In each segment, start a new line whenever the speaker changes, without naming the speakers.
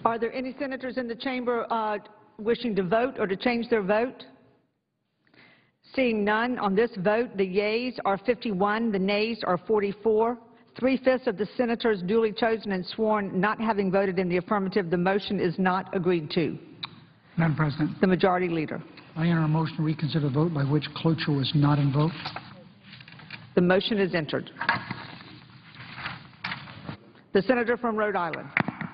Are there any senators in the chamber wishing to vote or to change their vote? Seeing none on this vote, the yeas are 51, the nays are 44. 3/5 of the senators duly chosen and sworn not having voted in the affirmative, the motion is not agreed to.
Madam President.
The Majority Leader.
I enter a motion to reconsider the vote by which cloture was not invoked.
The motion is entered. The Senator from Rhode Island.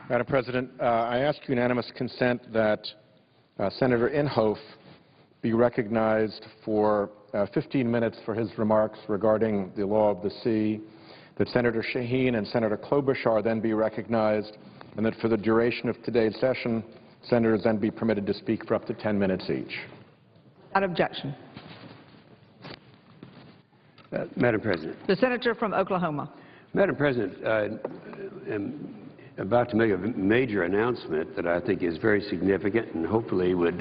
Madam President, I ask unanimous consent that Senator Inhofe be recognized for 15 minutes for his remarks regarding the law of the sea, that Senator Shaheen and Senator Klobuchar then be recognized, and that for the duration of today's session, senators then be permitted to speak for up to 10 minutes each.
Without objection.
Madam President.
The Senator from Oklahoma.
Madam President, I am about to make a major announcement that I think is very significant and hopefully would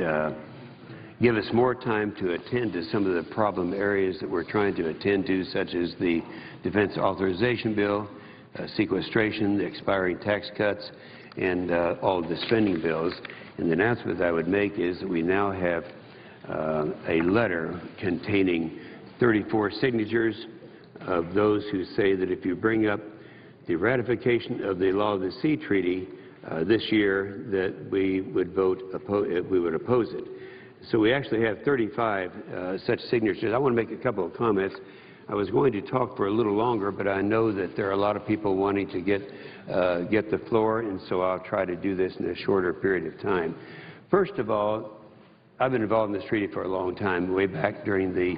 give us more time to attend to some of the problem areas that we're trying to attend to, such as the Defense Authorization Bill, sequestration, the expiring tax cuts, and all of the spending bills. And the announcement I would make is that we now have a letter containing 34 signatures of those who say that if you bring up the ratification of the Law of the Sea Treaty this year, that we would oppose it. So we actually have 35 such signatures. I want to make a couple of comments. I was going to talk for a little longer, but I know that there are a lot of people wanting to get the floor, and so I'll try to do this in a shorter period of time. First of all, I've been involved in this treaty for a long time, way back during the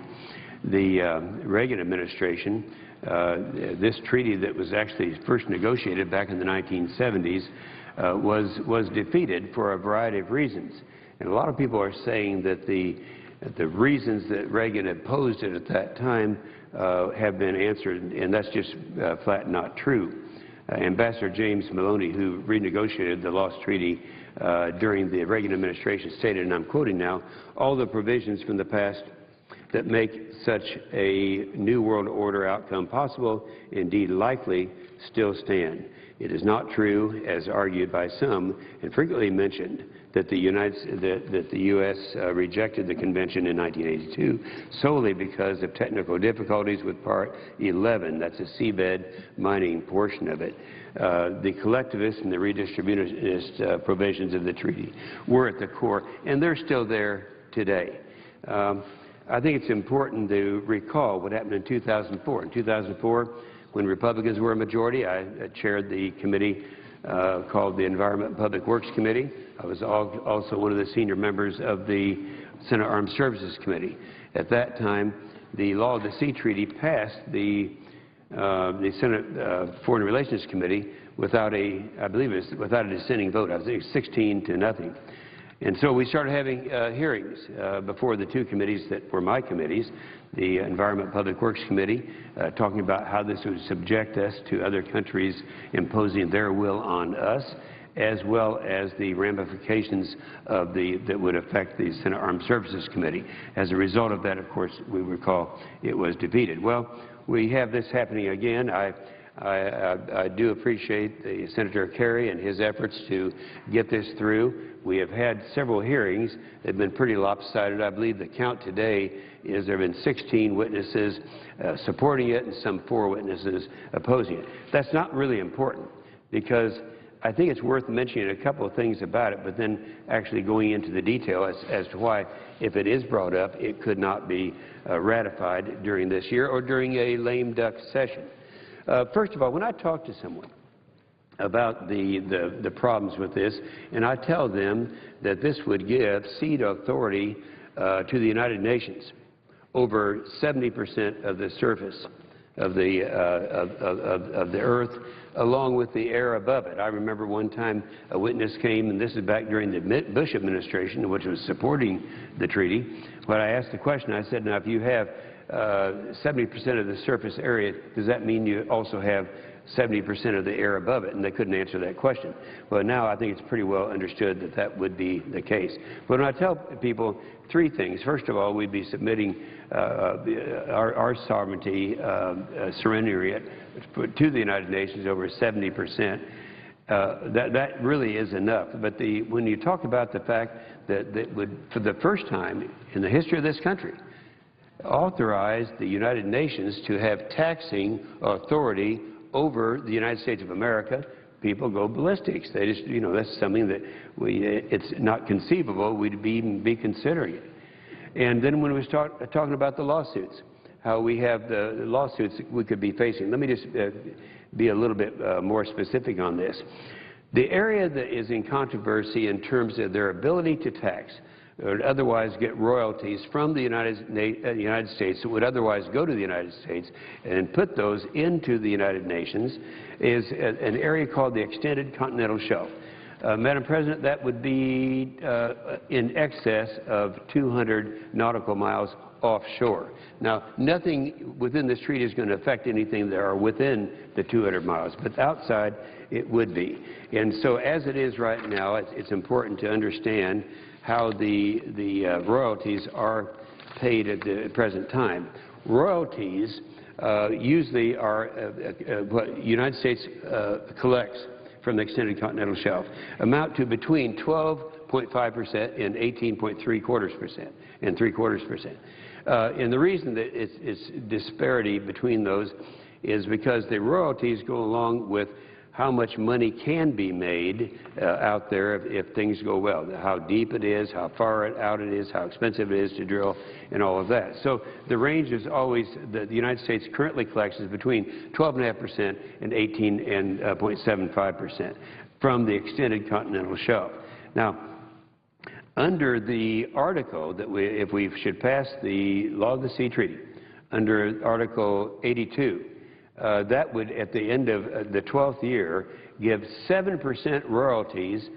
Reagan administration. This treaty that was actually first negotiated back in the 1970s was defeated for a variety of reasons. And a lot of people are saying that the reasons that Reagan opposed it at that time have been answered, and that's just flat not true. Ambassador James Maloney, who renegotiated the lost treaty during the Reagan administration, stated, and I'm quoting now, "All the provisions from the past that make such a new world order outcome possible, indeed likely, still stand. It is not true, as argued by some and frequently mentioned, that the U.S. rejected the convention in 1982 solely because of technical difficulties with Part 11, that's a seabed mining portion of it. The collectivist and the redistributionist provisions of the treaty were at the core, and they're still there today. I think it's important to recall what happened in 2004. In 2004, when Republicans were a majority, I chaired the committee called the Environment and Public Works Committee. I was also one of the senior members of the Senate Armed Services Committee. At that time, the Law of the Sea Treaty passed the Senate Foreign Relations Committee without without a dissenting vote. I think 16-0. And so we started having hearings before the two committees that were my committees, the Environment and Public Works Committee, talking about how this would subject us to other countries imposing their will on us, as well as the ramifications of that would affect the Senate Armed Services Committee. As a result of that, of course, we recall it was defeated. Well, we have this happening again. I do appreciate Senator Kerry and his efforts to get this through. We have had several hearings. They've been pretty lopsided. I believe the count today is there have been 16 witnesses supporting it and some 4 witnesses opposing it. That's not really important because I think it's worth mentioning a couple of things about it, but then actually going into the detail as to why, if it is brought up, it could not be ratified during this year or during a lame duck session. First of all, when I talk to someone about the problems with this, and I tell them that this would give cede authority to the United Nations over 70% of the surface of the earth, along with the air above it. I remember one time a witness came, and this is back during the Bush administration, which was supporting the treaty. When I asked the question, I said, now, if you have 70% of the surface area, does that mean you also have 70% of the air above it? And they couldn't answer that question. Well, now I think it's pretty well understood that that would be the case. But when I tell people 3 things, first of all, we'd be submitting our sovereignty, surrendering it to the United Nations over 70%. That really is enough. But when you talk about the fact that would, for the first time in the history of this country, authorize the United Nations to have taxing authority over the United States of America, people go ballistics. They just, that's something that it's not conceivable we'd even be considering it. And then when we start talking about the lawsuits, how we have the lawsuits we could be facing. Let me just be a little bit more specific on this. The area that is in controversy in terms of their ability to tax or otherwise get royalties from the United States that would otherwise go to the United States and put those into the United Nations is an area called the extended continental shelf. Madam President, that would be in excess of 200 nautical miles offshore. Now, nothing within this treaty is going to affect anything that are within the 200 miles, but outside it would be. And so as it is right now, it's important to understand how the royalties are paid at the present time. Royalties usually are what United States collects from the extended continental shelf amount to between 12.5% and 18.75%. And the reason that it's disparity between those is because the royalties go along with how much money can be made out there if things go well, how deep it is, how far out it is, how expensive it is to drill, and all of that. So the range is always, the United States currently collects is between 12.5% and 18.75% from the extended continental shelf. Now, under the article that if we should pass the Law of the Sea Treaty, under Article 82, that would, at the end of the 12th year, give 7% royalties,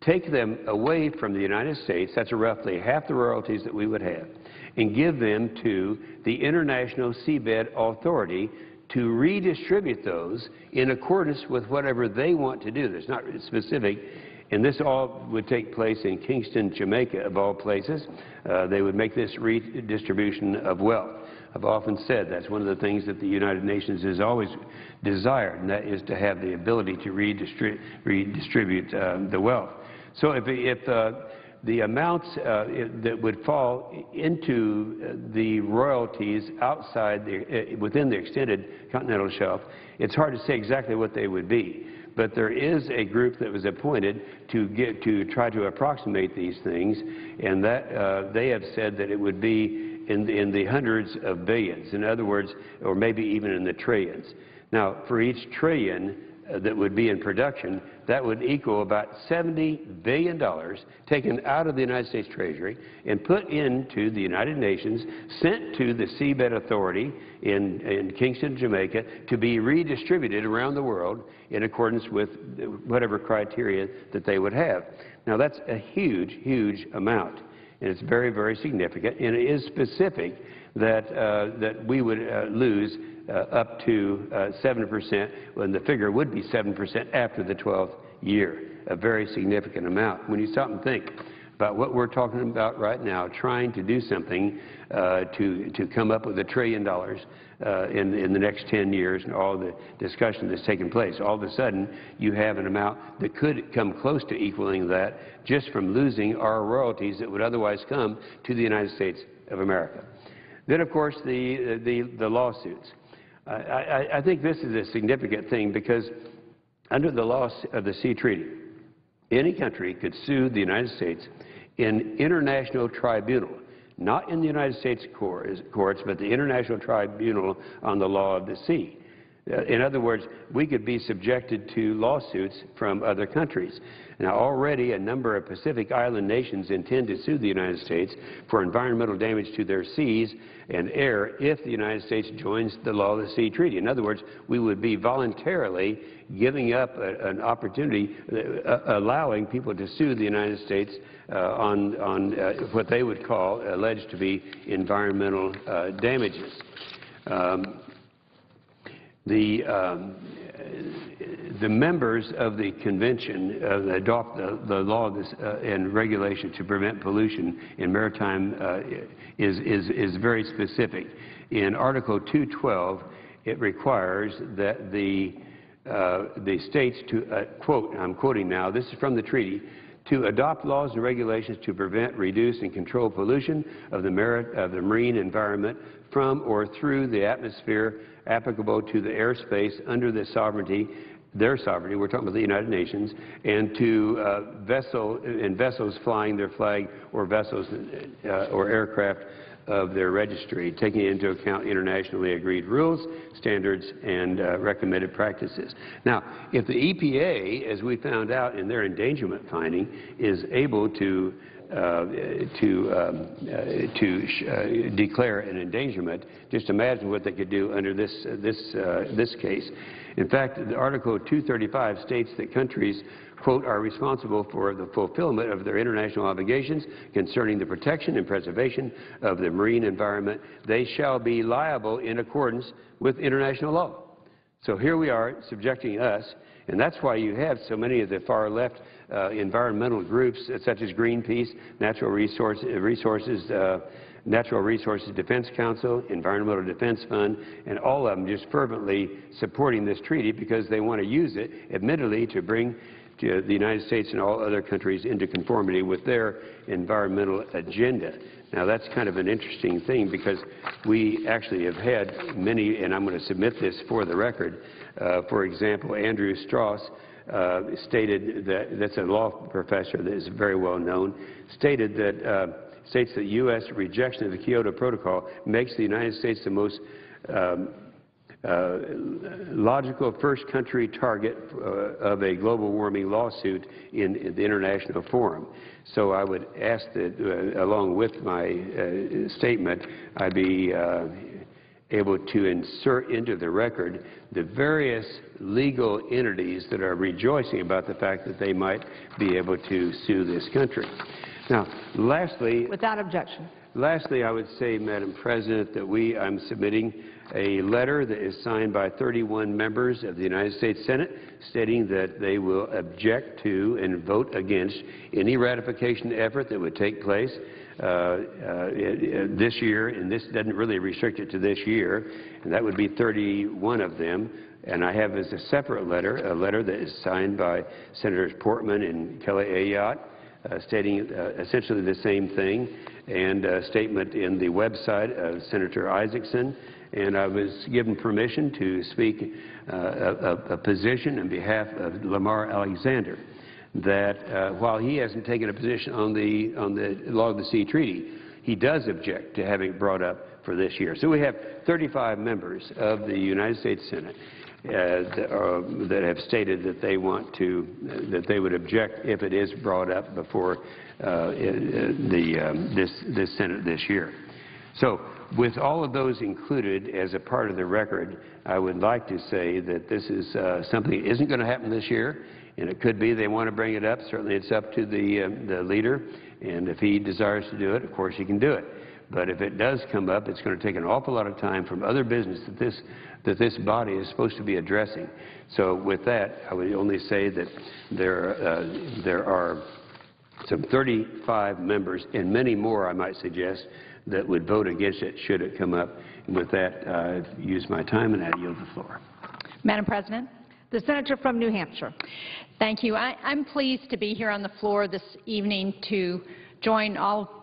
take them away from the United States, that's roughly half the royalties that we would have, and give them to the International Seabed Authority to redistribute those in accordance with whatever they want to do. There's not specific. And this all would take place in Kingston, Jamaica, of all places. They would make this redistribution of wealth. I've often said that's one of the things that the United Nations has always desired, and that is to have the ability to redistribute the wealth. So if the amounts that would fall into the royalties outside, within the extended continental shelf, it's hard to say exactly what they would be. But there is a group that was appointed to try to approximate these things, and that they have said that it would be in the hundreds of billions. In other words, or maybe even in the trillions. Now, for each trillion that would be in production, that would equal about $70 billion taken out of the United States Treasury and put into the United Nations, sent to the Seabed Authority in Kingston, Jamaica, to be redistributed around the world in accordance with whatever criteria that they would have. Now, that's a huge, huge amount. And it's very, very significant, and it is specific that we would lose up to 7%, when the figure would be 7% after the 12th year, a very significant amount. When you stop and think about what we're talking about right now, trying to do something to come up with $1 trillion in the next 10 years, and all the discussion that's taken place, all of a sudden you have an amount that could come close to equaling that just from losing our royalties that would otherwise come to the United States of America. Then, of course, the lawsuits. I think this is a significant thing because under the Law of the Sea Treaty, any country could sue the United States in international tribunal, not in the United States courts, but the International Tribunal on the Law of the Sea. In other words, we could be subjected to lawsuits from other countries. Now, already a number of Pacific Island nations intend to sue the United States for environmental damage to their seas and air if the United States joins the Law of the Sea Treaty. In other words, we would be voluntarily giving up an opportunity, allowing people to sue the United States on what they would call, alleged to be environmental damages. The members of the convention that adopt the law and regulation to prevent pollution in maritime is very specific. In Article 212, it requires that the the states to, quote, I'm quoting now, this is from the treaty, to adopt laws and regulations to prevent, reduce, and control pollution of the marine environment from or through the atmosphere applicable to the airspace under their sovereignty, we're talking about the United Nations, and to vessels flying their flag or vessels or aircraft of their registry, taking into account internationally agreed rules, standards, and recommended practices. Now, if the EPA, as we found out in their endangerment finding, is able to declare an endangerment, just imagine what they could do under this case. In fact, Article 235 states that countries, quote, are responsible for the fulfillment of their international obligations concerning the protection and preservation of the marine environment. They shall be liable in accordance with international law. So here we are subjecting us, and that's why you have so many of the far left environmental groups such as Greenpeace, Natural Resources Defense Council, Environmental Defense Fund, and all of them just fervently supporting this treaty because they want to use it, admittedly, to bring the United States and all other countries into conformity with their environmental agenda. Now, that's kind of an interesting thing because we actually have had many, and I'm going to submit this for the record. For example, Andrew Strauss stated that's a law professor that is very well known, stated that states that U.S. rejection of the Kyoto Protocol makes the United States the most logical first country target of a global warming lawsuit in the international forum. So I would ask that, along with my statement, I be able to insert into the record the various legal entities that are rejoicing about the fact that they might be able to sue this country. Now, lastly,
without objection.
Lastly, I would say, Madam President, that I'm submitting a letter that is signed by 31 members of the United States Senate stating that they will object to and vote against any ratification effort that would take place this year, and this doesn't really restrict it to this year, and that would be 31 of them. And I have as a separate letter, a letter that is signed by Senators Portman and Kelly Ayotte, stating essentially the same thing, and a statement in the website of Senator Isaacson. And I was given permission to speak a position on behalf of Lamar Alexander, that while he hasn't taken a position on the Law of the Sea Treaty, he does object to having it brought up for this year. So we have 35 members of the United States Senate that have stated that they want to, that they would object if it is brought up before this Senate this year. So with all of those included as a part of the record, I would like to say that this is something that isn't going to happen this year, and it could be they want to bring it up. Certainly it's up to the leader, and if he desires to do it, of course he can do it. But if it does come up, it's going to take an awful lot of time from other business that this body is supposed to be addressing. So with that, I would only say that there are some 35 members, and many more, I might suggest, that would vote against it should it come up. And with that, I've used my time, and I yield the floor.
Madam President. The Senator from New Hampshire.
Thank you. I'm pleased to be here on the floor this evening to join all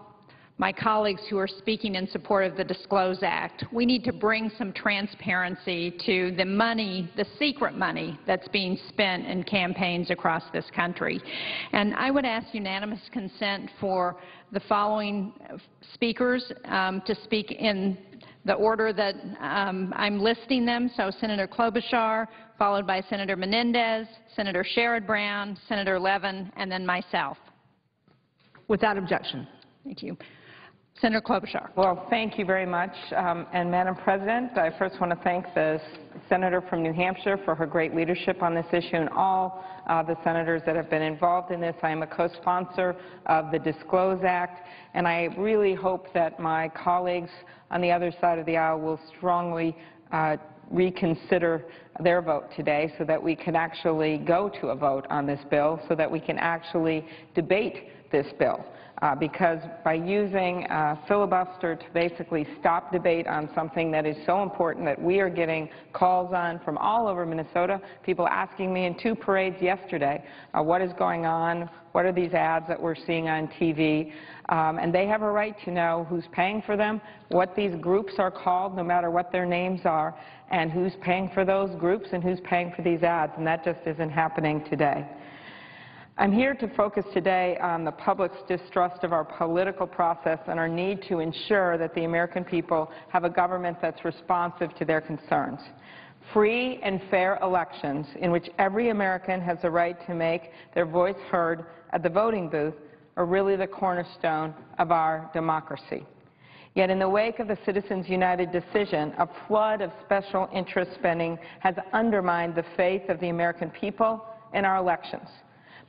my colleagues who are speaking in support of the Disclose Act. We need to bring some transparency to the money, the secret money that's being spent in campaigns across this country. And I would ask unanimous consent for the following speakers to speak in the order that I'm listing them. So Senator Klobuchar, followed by Senator Menendez, Senator Sherrod Brown, Senator Levin, and then myself.
Without objection.
Thank you. Senator Klobuchar.
Well, thank you very much. And Madam President, I first want to thank the Senator from New Hampshire for her great leadership on this issue and all the senators that have been involved in this. I am a co-sponsor of the Disclose Act, and I really hope that my colleagues on the other side of the aisle will strongly reconsider their vote today so that we can actually go to a vote on this bill, so that we can actually debate this bill. Because by using filibuster to basically stop debate on something that is so important that we are getting calls on from all over Minnesota, people asking me in 2 parades yesterday, what is going on, what are these ads that we're seeing on TV, and they have a right to know who's paying for them, what these groups are called, no matter what their names are, and who's paying for those groups and who's paying for these ads, and that just isn't happening today. I'm here to focus today on the public's distrust of our political process and our need to ensure that the American people have a government that's responsive to their concerns. Free and fair elections in which every American has the right to make their voice heard at the voting booth are really the cornerstone of our democracy. Yet in the wake of the Citizens United decision, a flood of special interest spending has undermined the faith of the American people in our elections.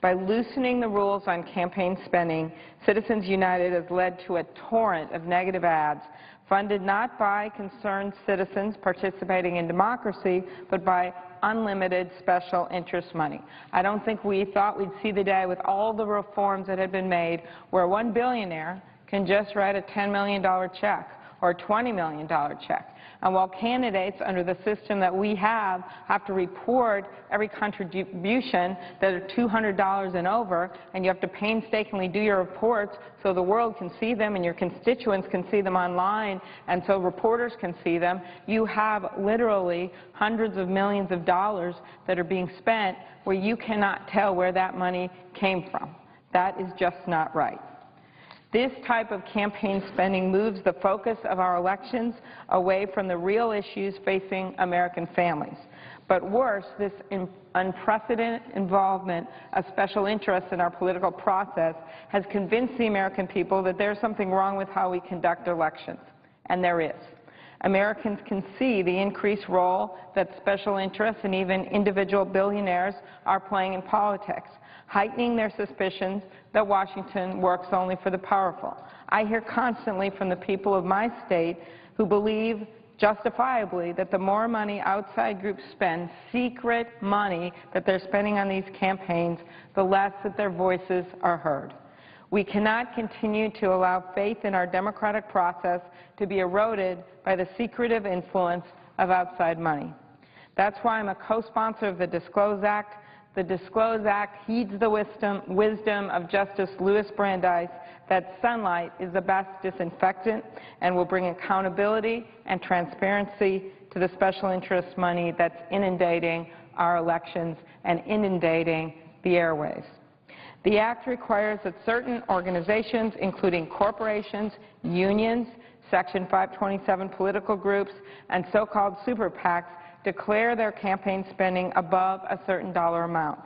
By loosening the rules on campaign spending, Citizens United has led to a torrent of negative ads funded not by concerned citizens participating in democracy, but by unlimited special interest money. I don't think we thought we'd see the day with all the reforms that had been made where one billionaire can just write a $10 million check or a $20 million check. And while candidates under the system that we have to report every contribution that are $200 and over, and you have to painstakingly do your reports so the world can see them and your constituents can see them online and so reporters can see them, you have literally hundreds of millions of dollars that are being spent where you cannot tell where that money came from. That is just not right. This type of campaign spending moves the focus of our elections away from the real issues facing American families. But worse, this unprecedented involvement of special interests in our political process has convinced the American people that there's something wrong with how we conduct elections. And there is. Americans can see the increased role that special interests and even individual billionaires are playing in politics, heightening their suspicions that Washington works only for the powerful. I hear constantly from the people of my state who believe justifiably that the more money outside groups spend, secret money that they're spending on these campaigns, the less that their voices are heard. We cannot continue to allow faith in our democratic process to be eroded by the secretive influence of outside money. That's why I'm a co-sponsor of the Disclose Act. The Disclose Act heeds the wisdom of Justice Louis Brandeis that sunlight is the best disinfectant and will bring accountability and transparency to the special interest money that's inundating our elections and inundating the airwaves. The Act requires that certain organizations, including corporations, unions, Section 527 political groups, and so-called super PACs, declare their campaign spending above a certain dollar amount.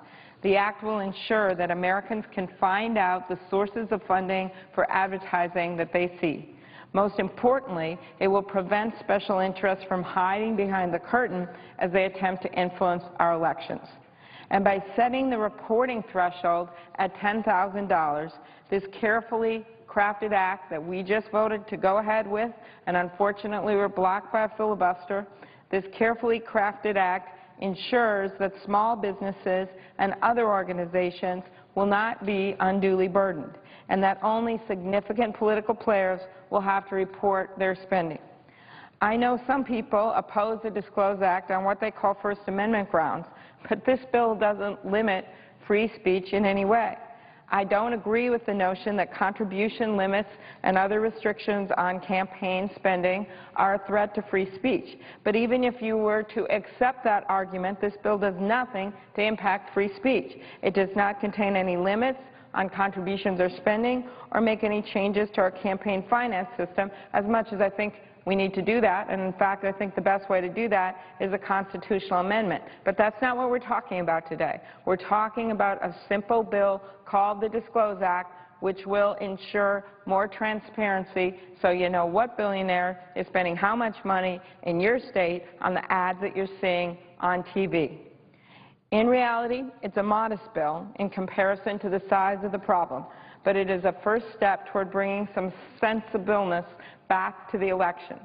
The Act will ensure that Americans can find out the sources of funding for advertising that they see. Most importantly, it will prevent special interests from hiding behind the curtain as they attempt to influence our elections. And by setting the reporting threshold at $10,000, this carefully crafted act that we just voted to go ahead with, and unfortunately were blocked by a filibuster, this carefully crafted act ensures that small businesses and other organizations will not be unduly burdened, and that only significant political players will have to report their spending. I know some people oppose the Disclose Act on what they call First Amendment grounds, but this bill doesn't limit free speech in any way. I don't agree with the notion that contribution limits and other restrictions on campaign spending are a threat to free speech. But even if you were to accept that argument, this bill does nothing to impact free speech. It does not contain any limits on contributions or spending or make any changes to our campaign finance system, as much as I think we need to do that, and in fact, I think the best way to do that is a constitutional amendment. But that's not what we're talking about today. We're talking about a simple bill called the Disclose Act, which will ensure more transparency so you know what billionaire is spending how much money in your state on the ads that you're seeing on TV. In reality, it's a modest bill in comparison to the size of the problem, but it is a first step toward bringing some sensibleness back to the elections.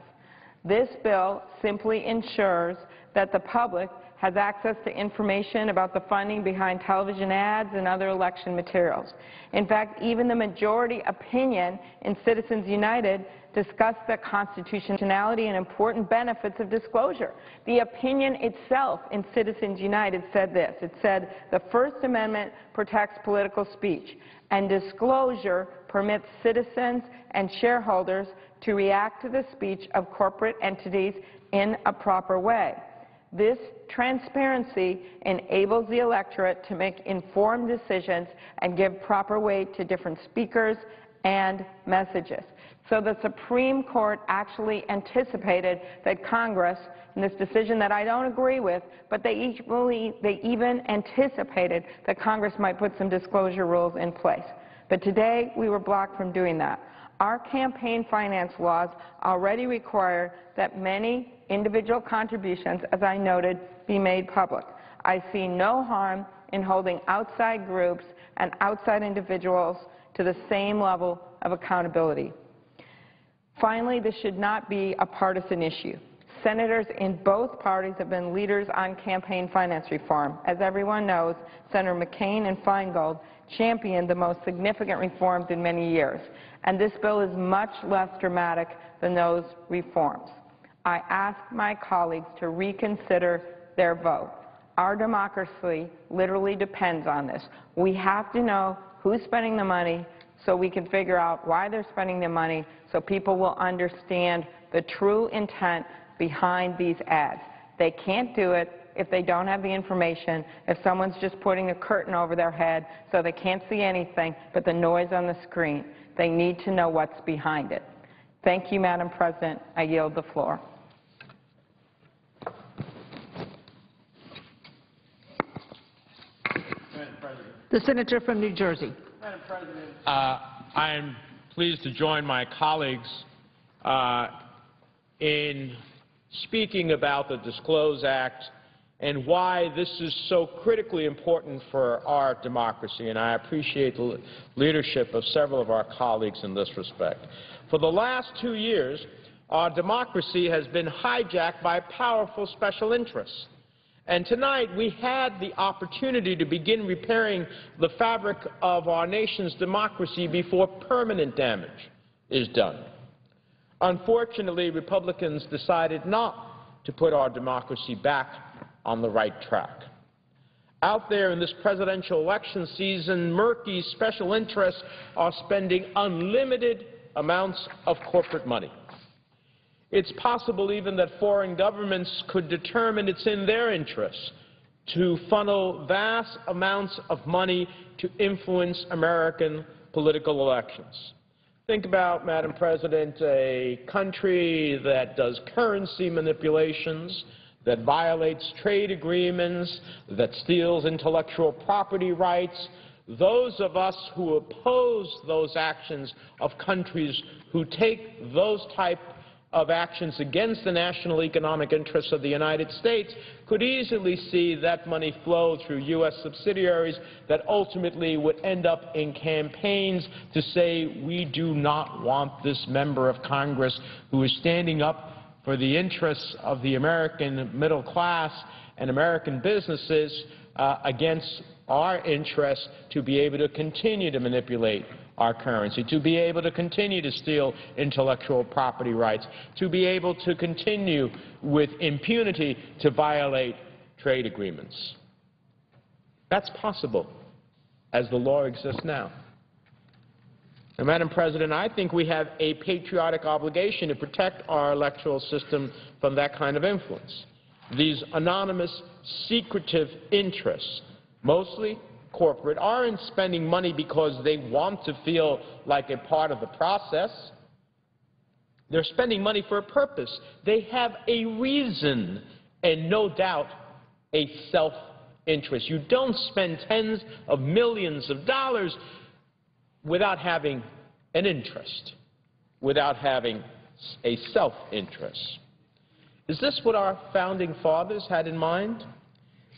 This bill simply ensures that the public has access to information about the funding behind television ads and other election materials. In fact, even the majority opinion in Citizens United discussed the constitutionality and important benefits of disclosure. The opinion itself in Citizens United said this. It said, the First Amendment protects political speech, and disclosure permits citizens and shareholders to react to the speech of corporate entities in a proper way. This transparency enables the electorate to make informed decisions and give proper weight to different speakers and messages. So the Supreme Court actually anticipated that Congress, in this decision that I don't agree with, but they even anticipated that Congress might put some disclosure rules in place. But today, we were blocked from doing that. Our campaign finance laws already require that many individual contributions, as I noted, be made public. I see no harm in holding outside groups and outside individuals to the same level of accountability. Finally, this should not be a partisan issue. Senators in both parties have been leaders on campaign finance reform. As everyone knows, Senator McCain and Feingold championed the most significant reforms in many years, and this bill is much less dramatic than those reforms. I ask my colleagues to reconsider their vote. Our democracy literally depends on this. We have to know who's spending the money so we can figure out why they're spending the money so people will understand the true intent behind these ads. They can't do it if they don't have the information, if someone's just putting a curtain over their head so they can't see anything but the noise on the screen. They need to know what's behind it. Thank you, Madam President. I yield the floor.
The Senator from New Jersey.
Madam President, I am pleased to join my colleagues in speaking about the Disclose Act and why this is so critically important for our democracy, and I appreciate the leadership of several of our colleagues in this respect. For the last 2 years, our democracy has been hijacked by powerful special interests. And tonight we had the opportunity to begin repairing the fabric of our nation's democracy before permanent damage is done. Unfortunately, Republicans decided not to put our democracy back on the right track. Out there in this presidential election season, murky special interests are spending unlimited amounts of corporate money. It's possible even that foreign governments could determine it's in their interests to funnel vast amounts of money to influence American political elections. Think about, Madam President, a country that does currency manipulations, that violates trade agreements, that steals intellectual property rights. Those of us who oppose those actions of countries who take those type of actions against the national economic interests of the United States could easily see that money flow through U.S. subsidiaries that ultimately would end up in campaigns to say we do not want this member of Congress who is standing up for the interests of the American middle class and American businesses against our interests to be able to continue to manipulate our currency, to be able to continue to steal intellectual property rights, to be able to continue with impunity to violate trade agreements. That's possible as the law exists now. And, Madam President, I think we have a patriotic obligation to protect our electoral system from that kind of influence. These anonymous, secretive interests, mostly corporate, aren't spending money because they want to feel like a part of the process. They're spending money for a purpose. They have a reason and, no doubt, a self-interest. You don't spend tens of millions of dollars without having an interest, without having a self-interest. Is this what our founding fathers had in mind?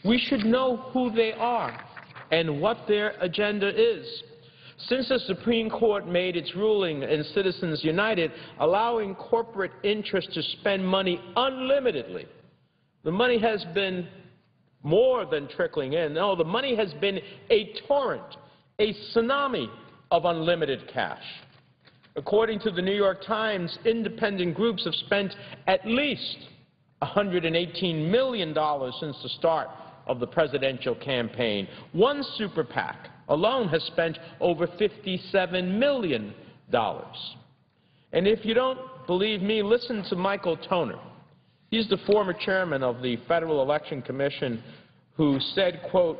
We should know who they are and what their agenda is. Since the Supreme Court made its ruling in Citizens United, allowing corporate interests to spend money unlimitedly The money has been more than trickling in. No, the money has been a torrent, a tsunami of unlimited cash. According to the New York Times, independent groups have spent at least $118 million since the start of the presidential campaign. One super PAC alone has spent over $57 million. And if you don't believe me, listen to Michael Toner. He's the former chairman of the Federal Election Commission who said, quote,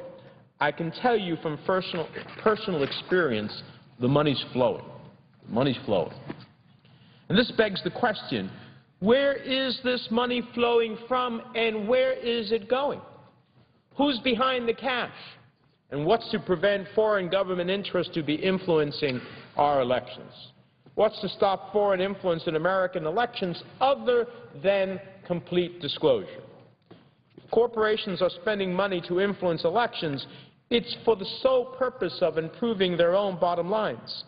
"I can tell you from personal experience, the money's flowing. The money's flowing." And this begs the question, where is this money flowing from and where is it going? Who's behind the cash? And what's to prevent foreign government interests to be influencing our elections? What's to stop foreign influence in American elections other than complete disclosure? If corporations are spending money to influence elections, it's for the sole purpose of improving their own bottom lines.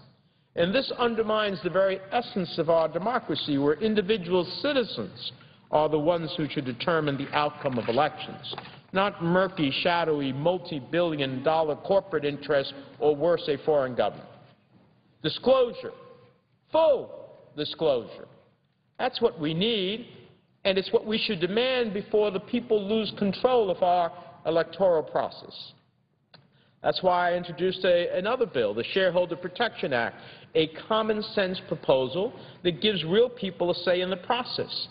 And this undermines the very essence of our democracy, where individual citizens are the ones who should determine the outcome of elections, not murky, shadowy, multi-billion-dollar corporate interests, or worse, a foreign government. Disclosure, full disclosure. That's what we need, and it's what we should demand before the people lose control of our electoral process. That's why I introduced another bill, the Shareholder Protection Act, a common-sense proposal that gives real people a say in the process.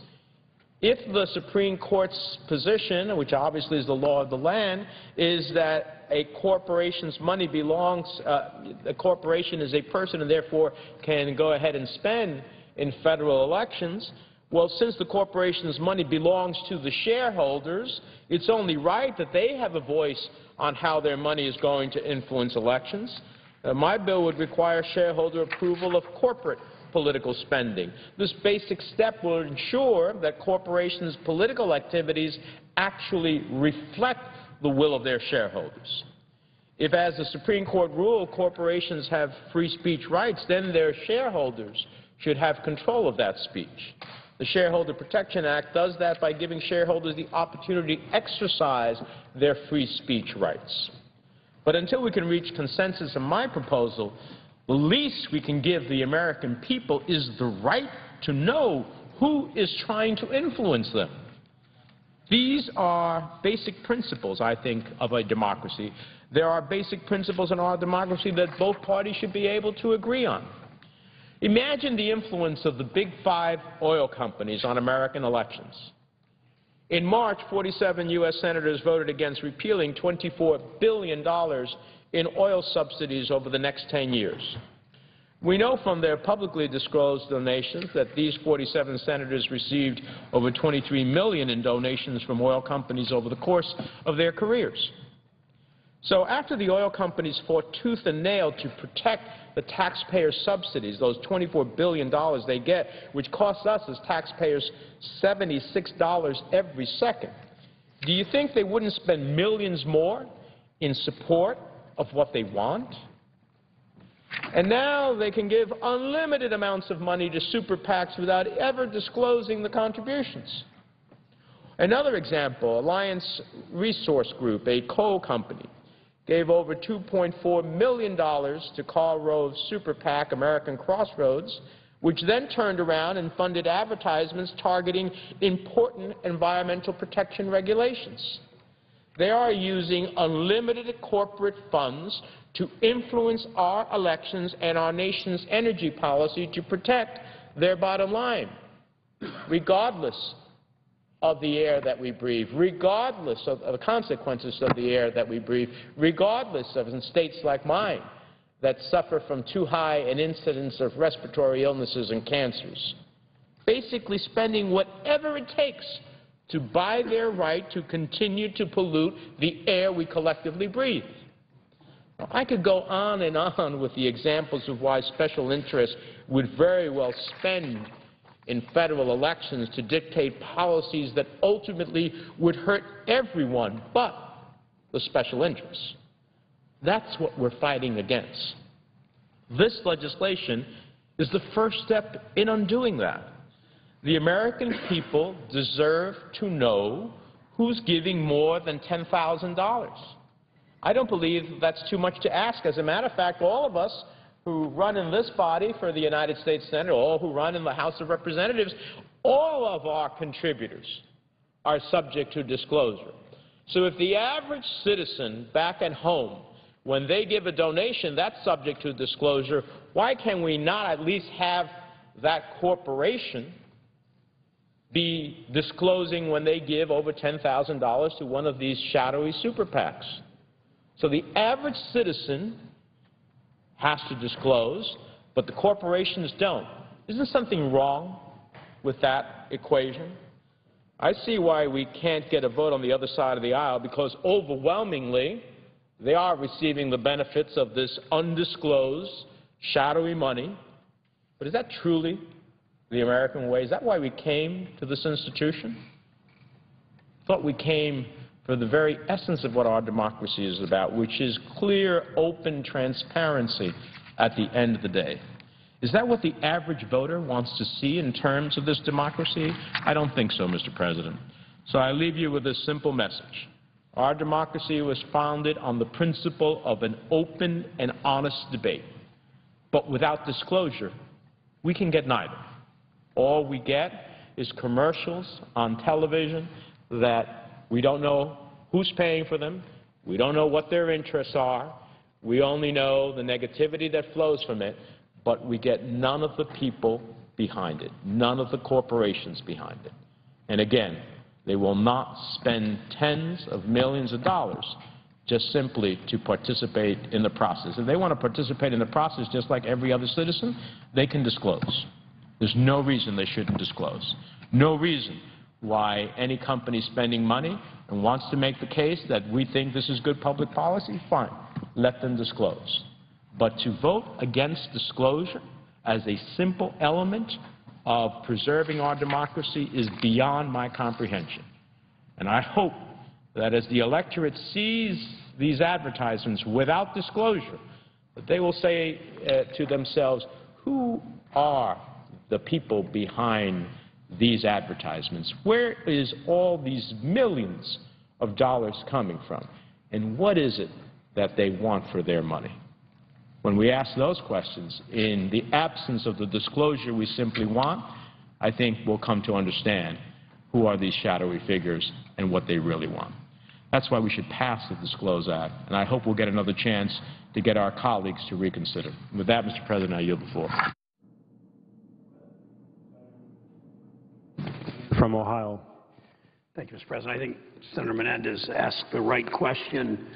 If the Supreme Court's position, which obviously is the law of the land, is that a corporation's money belongs, a corporation is a person and therefore can go ahead and spend in federal elections, well, since the corporation's money belongs to the shareholders, it's only right that they have a voice on how their money is going to influence elections. My bill would require shareholder approval of corporate political spending. This basic step will ensure that corporations' political activities actually reflect the will of their shareholders. If, as the Supreme Court ruled, corporations have free speech rights, then their shareholders should have control of that speech. The Shareholder Protection Act does that by giving shareholders the opportunity to exercise their free speech rights. But until we can reach consensus on my proposal, the least we can give the American people is the right to know who is trying to influence them. These are basic principles, I think, of a democracy. There are basic principles in our democracy that both parties should be able to agree on. Imagine the influence of the big five oil companies on American elections. In March, 47 U.S. senators voted against repealing $24 billion in oil subsidies over the next 10 years. We know from their publicly disclosed donations that these 47 senators received over $23 million in donations from oil companies over the course of their careers. So after the oil companies fought tooth and nail to protect the taxpayers' subsidies, those $24 billion they get, which costs us as taxpayers $76 every second, do you think they wouldn't spend millions more in support of what they want? And now they can give unlimited amounts of money to super PACs without ever disclosing the contributions. Another example, Alliance Resource Group, a coal company, gave over $2.4 million to Karl Rove's super PAC, American Crossroads, which then turned around and funded advertisements targeting important environmental protection regulations. They are using unlimited corporate funds to influence our elections and our nation's energy policy to protect their bottom line, regardless of the air that we breathe, regardless of the consequences of the air that we breathe, regardless of in states like mine that suffer from too high an incidence of respiratory illnesses and cancers. Basically spending whatever it takes to buy their right to continue to pollute the air we collectively breathe. Now, I could go on and on with the examples of why special interests would very well spend in federal elections to dictate policies that ultimately would hurt everyone but the special interests. That's what we're fighting against. This legislation is the first step in undoing that. The American people deserve to know who who's giving more than $10,000. I don't believe that's too much to ask. As a matter of fact, all of us who run in this body for the United States Senate, all who run in the House of Representatives, all of our contributors are subject to disclosure. So if the average citizen back at home, when they give a donation, that's subject to disclosure, why can we not at least have that corporation be disclosing when they give over $10,000 to one of these shadowy super PACs? So the average citizen has to disclose, but the corporations don't. Isn't something wrong with that equation? I see why we can't get a vote on the other side of the aisle, because overwhelmingly they are receiving the benefits of this undisclosed, shadowy money. But is that truly the American way? Is that why we came to this institution? I thought we came for the very essence of what our democracy is about, which is clear, open transparency at the end of the day. Is that what the average voter wants to see in terms of this democracy? I don't think so, Mr. President. So I leave you with this simple message. Our democracy was founded on the principle of an open and honest debate. But without disclosure, we can get neither. All we get is commercials on television that we don't know who's paying for them. We don't know what their interests are. We only know the negativity that flows from it. But we get none of the people behind it, none of the corporations behind it. And again, they will not spend tens of millions of dollars just simply to participate in the process. If they want to participate in the process just like every other citizen, they can disclose. There's no reason they shouldn't disclose. No reason why any company spending money and wants to make the case that we think this is good public policy, fine, let them disclose. But to vote against disclosure as a simple element of preserving our democracy is beyond my comprehension. And I hope that as the electorate sees these advertisements without disclosure, that they will say to themselves, who are the people behind these advertisements? Where is all these millions of dollars coming from? And what is it that they want for their money? When we ask those questions, in the absence of the disclosure we simply want, I think we'll come to understand who are these shadowy figures and what they really want. That's why we should pass the Disclose Act, and I hope we'll get another chance to get our colleagues to reconsider. With that, Mr. President, I yield the floor.
From Ohio. Thank you, Mr. President. I think Senator Menendez asked the right question,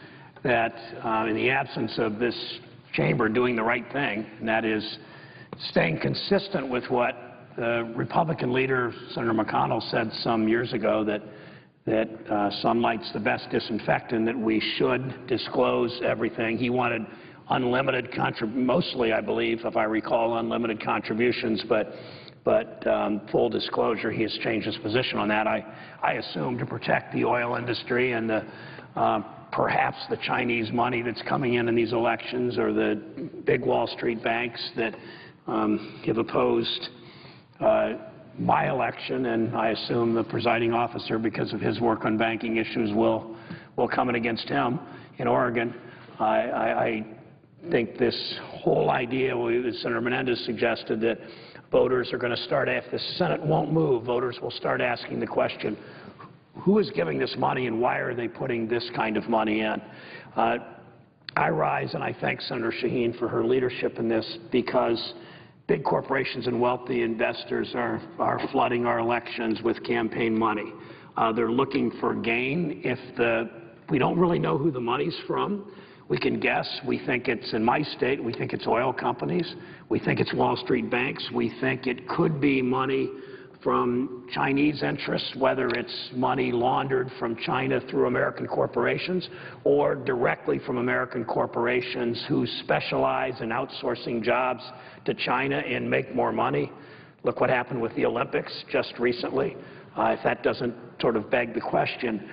that in the absence of this chamber doing the right thing, and that is staying consistent with what the Republican leader, Senator McConnell, said some years ago, that sunlight's the best disinfectant, that we should disclose everything. He wanted unlimited mostly, I believe, if I recall, unlimited contributions, but full disclosure. He has changed his position on that. I assume to protect the oil industry and perhaps the Chinese money that's coming in these elections, or the big Wall Street banks that have opposed my election, and I assume the presiding officer, because of his work on banking issues, will come in against him in Oregon. I think this whole idea, as Senator Menendez suggested, that voters are going to start, if the Senate won't move, voters will start asking the question, who is giving this money and why are they putting this kind of money in? I rise and I thank Senator Shaheen for her leadership in this, because big corporations and wealthy investors are flooding our elections with campaign money. They're looking for gain. We don't really know who the money's from. We can guess. We think it's, in my state, we think it's oil companies. We think it's Wall Street banks. We think it could be money from Chinese interests, whether it's money laundered from China through American corporations or directly from American corporations who specialize in outsourcing jobs to China and make more money. Look what happened with the Olympics just recently. If that doesn't sort of beg the question.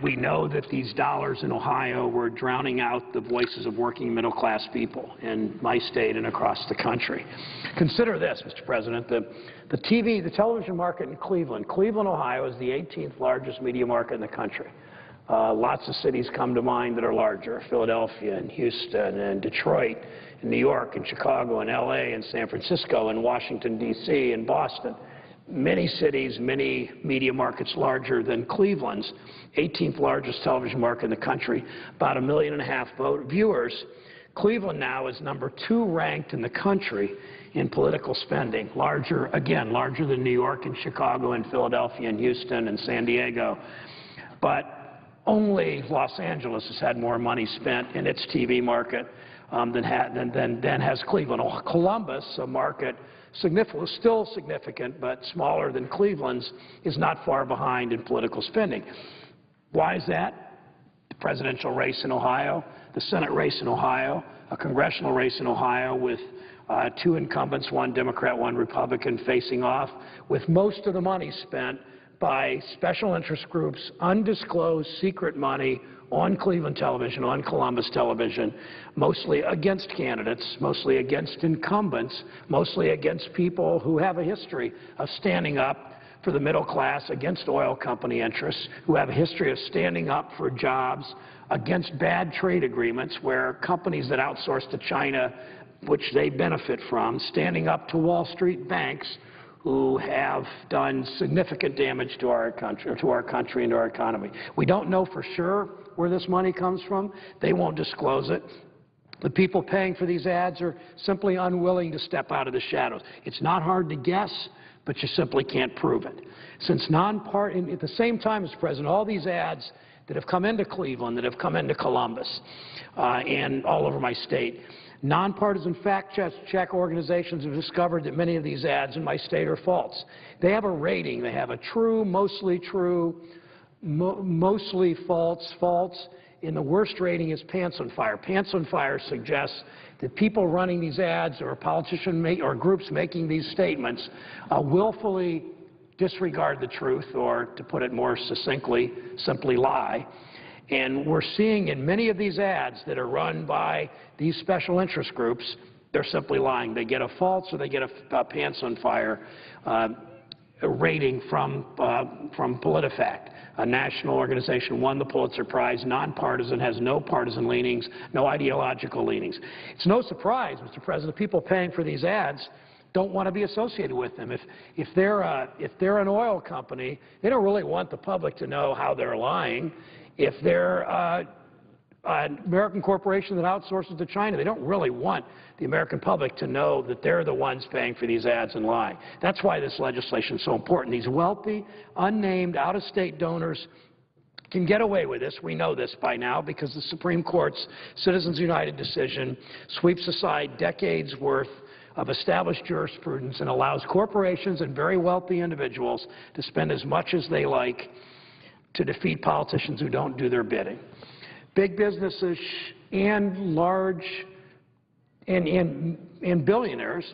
We know that these dollars in Ohio were drowning out the voices of working middle-class people in my state and across the country. Consider this, Mr. President, the television market in Cleveland. Cleveland, Ohio is the 18th largest media market in the country. Lots of cities come to mind that are larger: Philadelphia and Houston and Detroit and New York and Chicago and L.A. and San Francisco and Washington, D.C. and Boston. Many cities, many media markets larger than Cleveland's, 18th largest television market in the country, about 1.5 million viewers. Cleveland now is number 2 ranked in the country in political spending, larger than New York and Chicago and Philadelphia and Houston and San Diego. But only Los Angeles has had more money spent in its TV market than has Cleveland. Columbus, a market still significant but smaller than Cleveland's, is not far behind in political spending. Why is that? The presidential race in Ohio, the Senate race in Ohio, a congressional race in Ohio with 2 incumbents, 1 Democrat, 1 Republican, facing off, with most of the money spent by special interest groups, undisclosed secret money on Cleveland television, on Columbus television, mostly against candidates, mostly against incumbents, mostly against people who have a history of standing up for the middle class, against oil company interests, who have a history of standing up for jobs, against bad trade agreements where companies that outsource to China, which they benefit from, standing up to Wall Street banks who have done significant damage to our country and to our economy. We don't know for sure where this money comes from. They won't disclose it. The people paying for these ads are simply unwilling to step out of the shadows. It's not hard to guess, but you simply can't prove it. At the same time, Mr. President, all these ads that have come into Cleveland, that have come into Columbus, and all over my state, nonpartisan fact-check organizations have discovered that many of these ads in my state are false. They have a rating. They have a true, mostly false, and the worst rating is Pants on Fire. Pants on Fire suggests that people running these ads or or groups making these statements willfully disregard the truth, or, to put it more succinctly, simply lie. And we're seeing in many of these ads that are run by these special interest groups, they're simply lying. They get a false or they get a Pants on Fire rating from PolitiFact. A national organization won the Pulitzer Prize, nonpartisan, has no partisan leanings, no ideological leanings. It's no surprise, Mr. President, people paying for these ads don't want to be associated with them. If they're an oil company, they don't really want the public to know how they're lying. If they're an American corporation that outsources to China, they don't really want the American public to know that they're the ones paying for these ads and lying. That's why this legislation is so important. These wealthy, unnamed, out-of-state donors can get away with this. We know this by now because the Supreme Court's Citizens United decision sweeps aside decades' worth of established jurisprudence and allows corporations and very wealthy individuals to spend as much as they like to defeat politicians who don't do their bidding. Big businesses and large and billionaires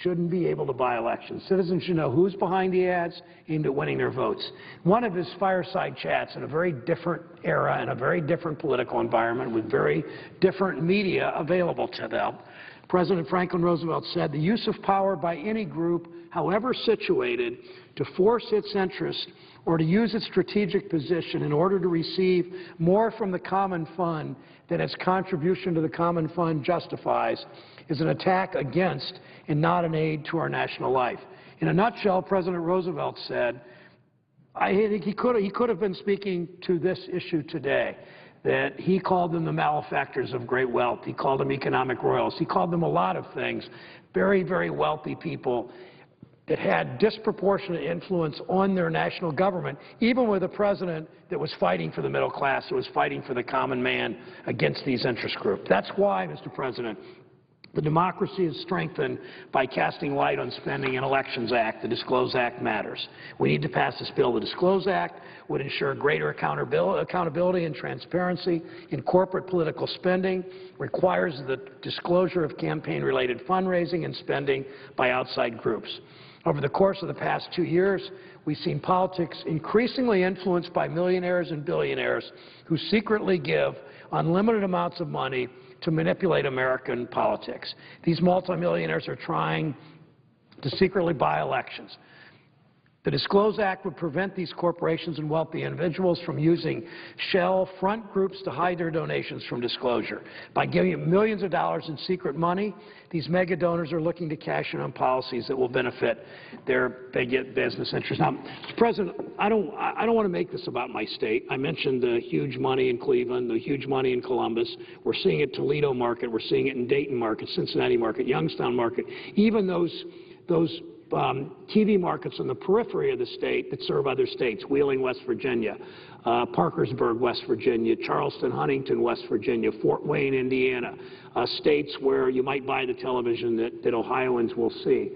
shouldn't be able to buy elections. Citizens should know who's behind the ads aimed at winning their votes. One of his fireside chats in a very different era, in a very different political environment, with very different media available to them, President Franklin Roosevelt said, "The use of power by any group, however situated, to force its interest or to use its strategic position in order to receive more from the common fund than its contribution to the common fund justifies, is an attack against and not an aid to our national life." In a nutshell, President Roosevelt said, I think he could have been speaking to this issue today, that he called them the malefactors of great wealth. He called them economic royals. He called them a lot of things, very, very wealthy people that had disproportionate influence on their national government, even with a president that was fighting for the middle class, that was fighting for the common man against these interest groups. That's why, Mr. President, the democracy is strengthened by casting light on spending and Elections Act. The Disclose Act matters. We need to pass this bill. The Disclose Act would ensure greater accountability and transparency in corporate political spending, requires the disclosure of campaign-related fundraising and spending by outside groups. Over the course of the past 2 years, We've seen politics increasingly influenced by millionaires and billionaires who secretly give unlimited amounts of money to manipulate American politics. These multimillionaires are trying to secretly buy elections. The Disclose Act would prevent these corporations and wealthy individuals from using shell front groups to hide their donations from disclosure. By giving them millions of dollars in secret money, these mega donors are looking to cash in on policies that will benefit their big business interests. Now, Mr. President, I don't want to make this about my state. I mentioned the huge money in Cleveland, the huge money in Columbus. We're seeing it Toledo market. We're seeing it in Dayton market, Cincinnati market, Youngstown market. Even those TV markets on the periphery of the state that serve other states, Wheeling, West Virginia, Parkersburg, West Virginia, Charleston, Huntington, West Virginia, Fort Wayne, Indiana, states where you might buy the television that Ohioans will see.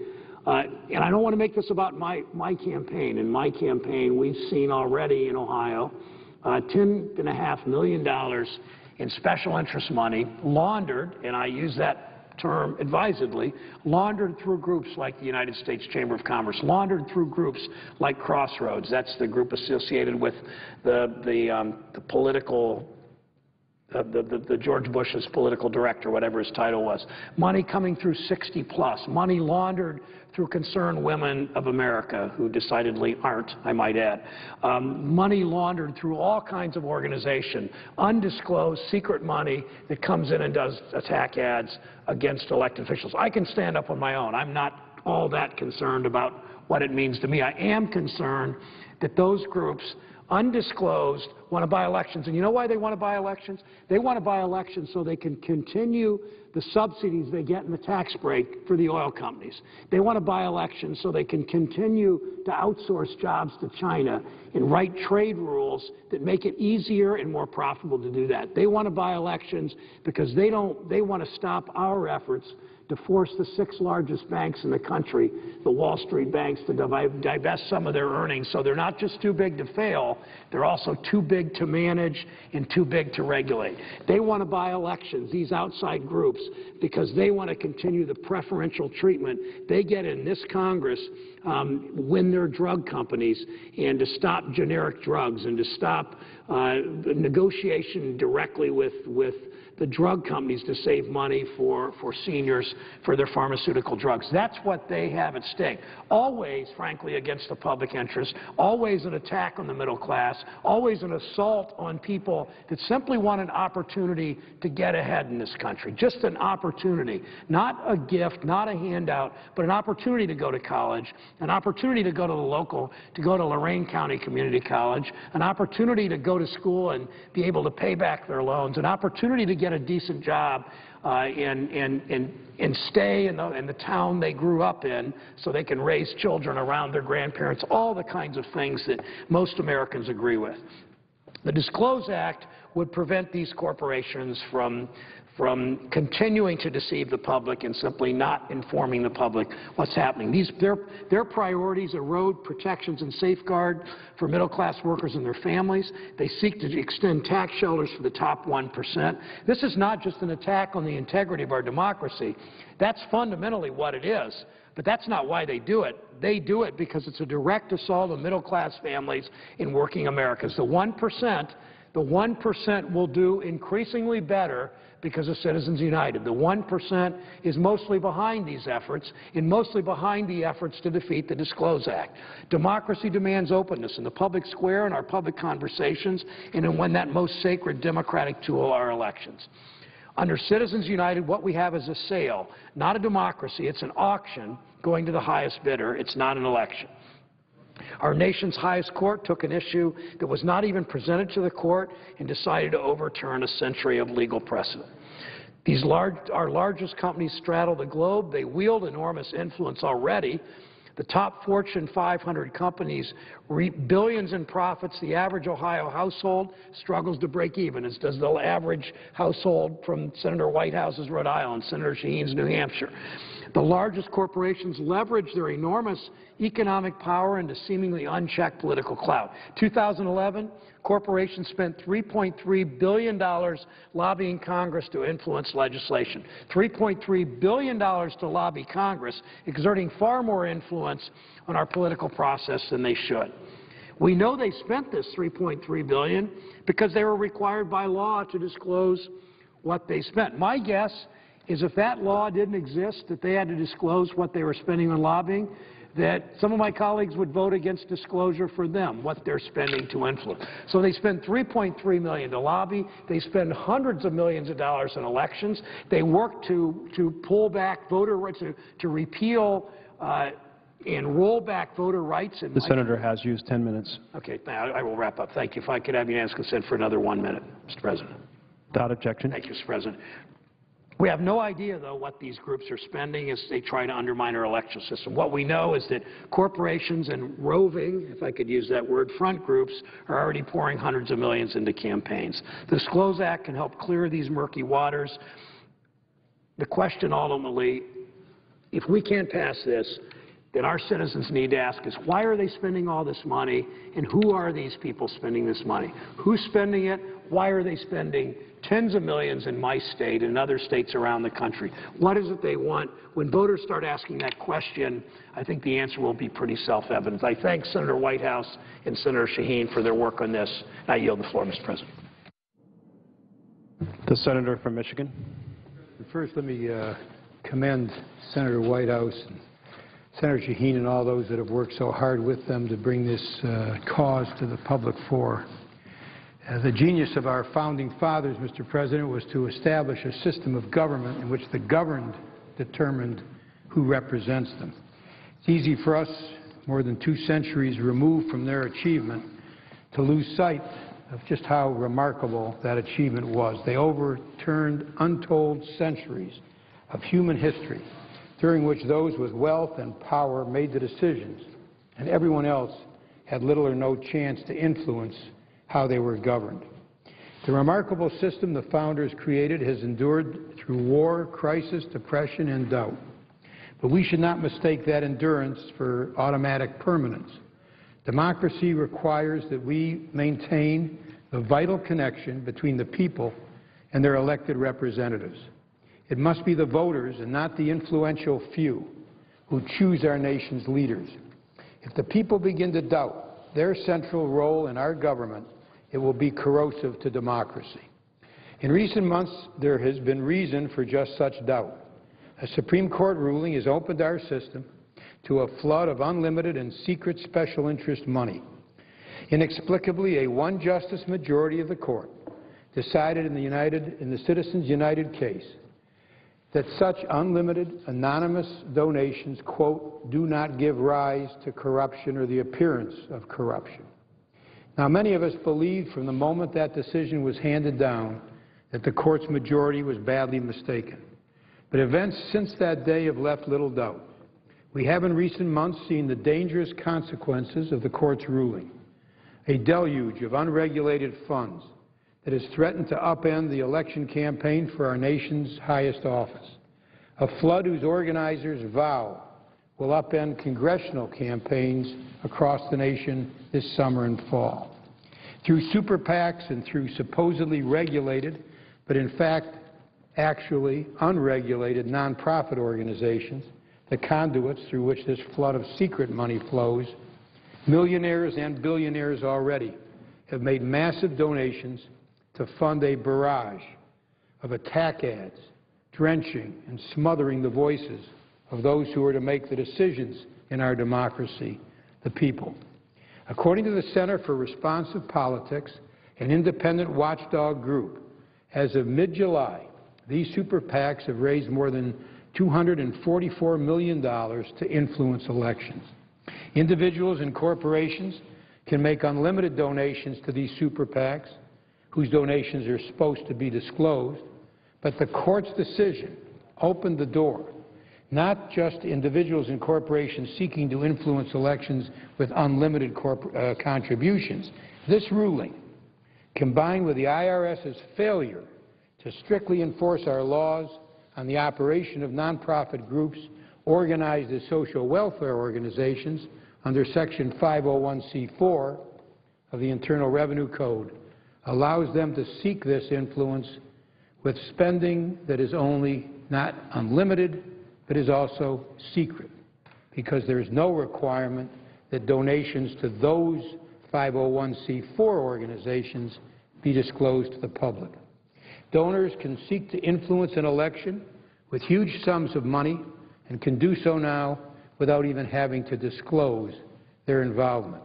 And I don't want to make this about my campaign. In my campaign, we've seen already in Ohio $10.5 million in special interest money laundered, and I use that term advisedly, laundered through groups like the United States Chamber of Commerce, laundered through groups like Crossroads. That's the group associated with the political, the George Bush's political director, whatever his title was. Money coming through 60 Plus, money laundered through Concerned Women of America, who decidedly aren't, I might add. Money laundered through all kinds of organization, undisclosed, secret money that comes in and does attack ads against elected officials. I can stand up on my own. I'm not all that concerned about what it means to me. I am concerned that those groups, undisclosed, want to buy elections. And you know why they want to buy elections? They want to buy elections so they can continue the subsidies they get in the tax break for the oil companies. They want to buy elections so they can continue to outsource jobs to China and write trade rules that make it easier and more profitable to do that. They want to buy elections because they want to stop our efforts to force the 6 largest banks in the country, the Wall Street banks, to divest some of their earnings. So they're not just too big to fail, they're also too big to manage and too big to regulate. They want to buy elections, these outside groups, because they want to continue the preferential treatment they get in this Congress when they're drug companies, and to stop generic drugs and to stop negotiation directly with the drug companies to save money for seniors for their pharmaceutical drugs. That's what they have at stake. Always, frankly, against the public interest, always an attack on the middle class, always an assault on people that simply want an opportunity to get ahead in this country. Just an opportunity, not a gift, not a handout, but an opportunity to go to college, an opportunity to go to Lorain County Community College, an opportunity to go to school and be able to pay back their loans, an opportunity to get a decent job and stay in the town they grew up in so they can raise children around their grandparents, all the kinds of things that most Americans agree with. The Disclose Act would prevent these corporations from continuing to deceive the public and simply not informing the public what's happening. Their priorities erode protections and safeguard for middle-class workers and their families. They seek to extend tax shelters for the top 1%. This is not just an attack on the integrity of our democracy. That's fundamentally what it is. But that's not why they do it. They do it because it's a direct assault on middle-class families in working Americans. The 1% will do increasingly better because of Citizens United. The 1% is mostly behind these efforts and mostly behind the efforts to defeat the Disclose Act. Democracy demands openness in the public square, in our public conversations, and in when that most sacred democratic tool, our elections. Under Citizens United, what we have is a sale, not a democracy. It's an auction going to the highest bidder. It's not an election. Our nation's highest court took an issue that was not even presented to the court and decided to overturn a century of legal precedent. Our largest companies straddle the globe. They wield enormous influence already. The top Fortune 500 companies reap billions in profits. The average Ohio household struggles to break even, as does the average household from Senator Whitehouse's Rhode Island, Senator Shaheen's New Hampshire. The largest corporations leverage their enormous economic power into seemingly unchecked political clout. 2011, corporations spent $3.3 billion lobbying Congress to influence legislation. $3.3 billion to lobby Congress, exerting far more influence influence on our political process than they should. We know they spent this $3.3 billion because they were required by law to disclose what they spent. My guess is if that law didn't exist, that they had to disclose what they were spending on lobbying, that some of my colleagues would vote against disclosure for them, what they're spending to influence. So they spend $3.3 million to lobby. They spend hundreds of millions of dollars in elections. They work to pull back voter rights, to repeal and roll back voter rights.
The senator has used 10 minutes.
Okay, now I will wrap up. Thank you. If I could have unanimous consent for another 1 minute, Mr. President.
Without objection.
Thank you, Mr. President. We have no idea, though, what these groups are spending as they try to undermine our election system. What we know is that corporations and roving, if I could use that word, front groups are already pouring hundreds of millions into campaigns. The Disclose Act can help clear these murky waters. The question ultimately, if we can't pass this, then our citizens need to ask is why are they spending all this money and who are these people spending this money? Who's spending it? Why are they spending tens of millions in my state and other states around the country? What is it they want? When voters start asking that question, I think the answer will be pretty self-evident. I thank Senator Whitehouse and Senator Shaheen for their work on this. I yield the floor, Mr. President.
The senator from Michigan.
First, let me commend Senator Whitehouse and Senator Shaheen and all those that have worked so hard with them to bring this cause to the public fore. The genius of our founding fathers, Mr. President, was to establish a system of government in which the governed determined who represents them. It's easy for us, more than 2 centuries removed from their achievement, to lose sight of just how remarkable that achievement was. They overturned untold centuries of human history during which those with wealth and power made the decisions, and everyone else had little or no chance to influence how they were governed. The remarkable system the founders created has endured through war, crisis, depression, and doubt. But we should not mistake that endurance for automatic permanence. Democracy requires that we maintain the vital connection between the people and their elected representatives. It must be the voters and not the influential few who choose our nation's leaders. If the people begin to doubt their central role in our government, it will be corrosive to democracy. In recent months, there has been reason for just such doubt. A Supreme Court ruling has opened our system to a flood of unlimited and secret special interest money. Inexplicably, a one-justice majority of the court decided in the Citizens United case that such unlimited anonymous donations, quote, do not give rise to corruption or the appearance of corruption. Now, many of us believed from the moment that decision was handed down that the court's majority was badly mistaken. But events since that day have left little doubt. We have in recent months seen the dangerous consequences of the court's ruling, a deluge of unregulated funds that has threatened to upend the election campaign for our nation's highest office, a flood whose organizers vow will upend congressional campaigns across the nation this summer and fall. Through super PACs and through supposedly regulated, but in fact actually unregulated nonprofit organizations, the conduits through which this flood of secret money flows, millionaires and billionaires already have made massive donations to fund a barrage of attack ads, drenching and smothering the voices of those who are to make the decisions in our democracy, the people. According to the Center for Responsive Politics, an independent watchdog group, as of mid-July, these super PACs have raised more than $244 million to influence elections. Individuals and corporations can make unlimited donations to these super PACs, whose donations are supposed to be disclosed, but the court's decision opened the door not just to individuals and corporations seeking to influence elections with unlimited contributions. This ruling, combined with the IRS's failure to strictly enforce our laws on the operation of nonprofit groups organized as social welfare organizations under Section 501c4 of the Internal Revenue Code, allows them to seek this influence with spending that is only not unlimited, but is also secret. because there is no requirement that donations to those 501c4 organizations be disclosed to the public. Donors can seek to influence an election with huge sums of money and can do so now without even having to disclose their involvement.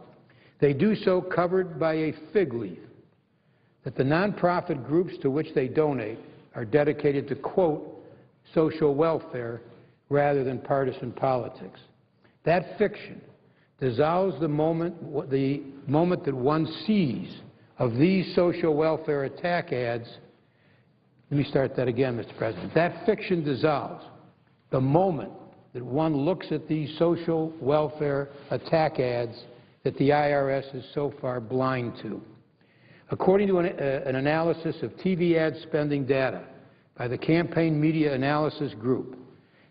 They do so covered by a fig leaf that the nonprofit groups to which they donate are dedicated to, quote, social welfare rather than partisan politics. That fiction dissolves the moment that one sees of these social welfare attack ads. Let me start that again, Mr. President. That fiction dissolves the moment that one looks at these social welfare attack ads that the IRS is so far blind to. According to an analysis of TV ad spending data by the Campaign Media Analysis Group,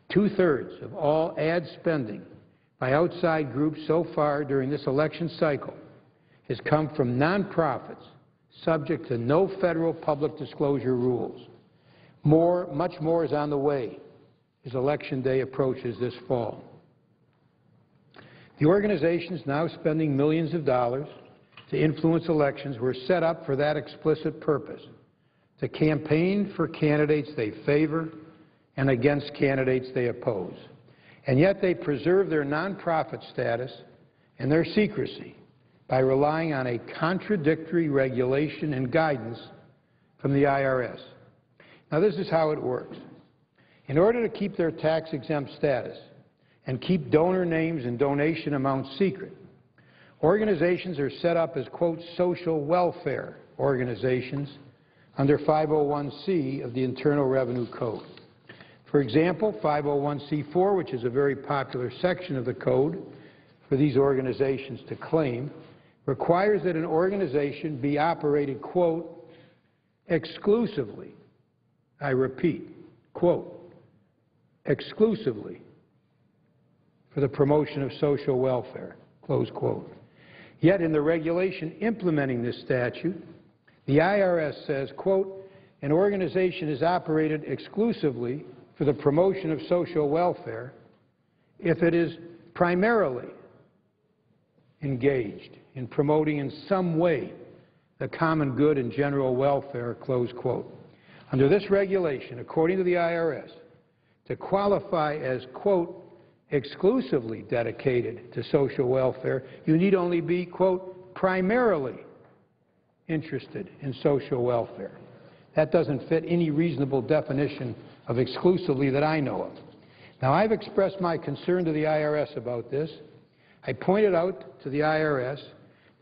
2/3 of all ad spending by outside groups so far during this election cycle has come from nonprofits subject to no federal public disclosure rules. Much more is on the way as Election Day approaches this fall. The organizations now spending millions of dollars to influence elections were set up for that explicit purpose, to campaign for candidates they favor and against candidates they oppose. And yet they preserve their nonprofit status and their secrecy by relying on a contradictory regulation and guidance from the IRS. Now, this is how it works. In order to keep their tax-exempt status and keep donor names and donation amounts secret, organizations are set up as, quote, social welfare organizations under 501c of the Internal Revenue Code. For example, 501c4, which is a very popular section of the code for these organizations to claim, requires that an organization be operated, quote, exclusively, I repeat, quote, exclusively for the promotion of social welfare, close quote. Yet in the regulation implementing this statute, the IRS says, quote, an organization is operated exclusively for the promotion of social welfare if it is primarily engaged in promoting in some way the common good and general welfare, close quote. Under this regulation, according to the IRS, to qualify as, quote, exclusively dedicated to social welfare, you need only be, quote, primarily interested in social welfare. That doesn't fit any reasonable definition of exclusively that I know of. Now, I've expressed my concern to the IRS about this. I pointed out to the IRS